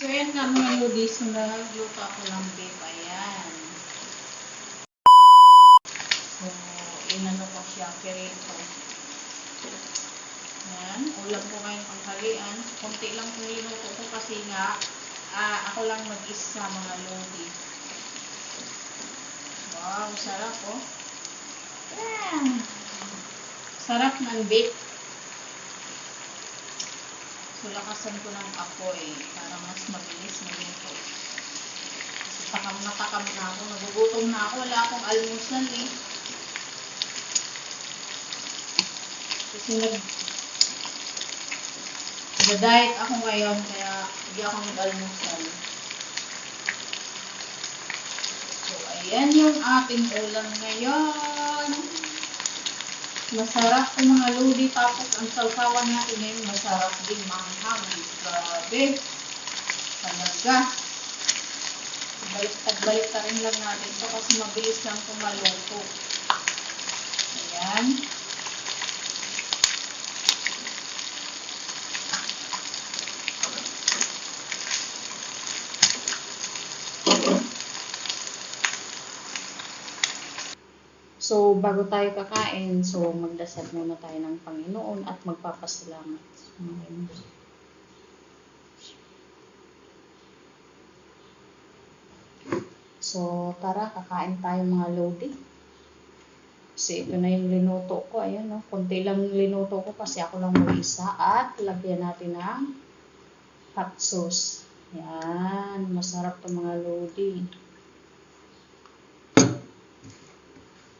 So, yan nga mga lodis, nagluto ako ng beef. Ayan. So, inano ko siya, pirito. Ayan. Ulam ko ngayong panghalian. Kunti lang kung linuto ko kasi nga, ako lang mag-isa mga lodis. Wow, sarap oh. Ayan. Sarap ng beef. So, lakasan ko ng apoy para mas mabilis maluto. Kasi takam na ako. Nagugutom na ako. Wala akong almusal eh. Kasi nag-diet ako ngayon kaya hindi ako nag-almusal. So, ayan yung ating ulam ngayon. Masarap yung mga lodi. Tapos ang salsawan natin ngayon masarap din, manghang. Grabe. Talaga. Balik-tarin lang natin ito kasi mabilis lang kumaluto. Ayan. So, bago tayo kakain, so magdasal muna tayo ng Panginoon at magpapasalamat. So, tara, kakain tayo mga lodi. Kasi ito na yung linuto ko. Ayan, no? Kunti lang linuto ko kasi ako lang mag-isa. At lagyan natin ng hot sauce. Ayan, masarap to mga lodi.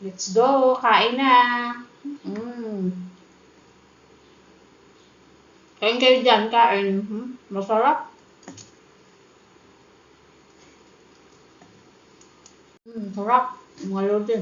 Let's go! Kain na! Kain kayo dyan, kain. Masarap. Sarap. Mga lodi.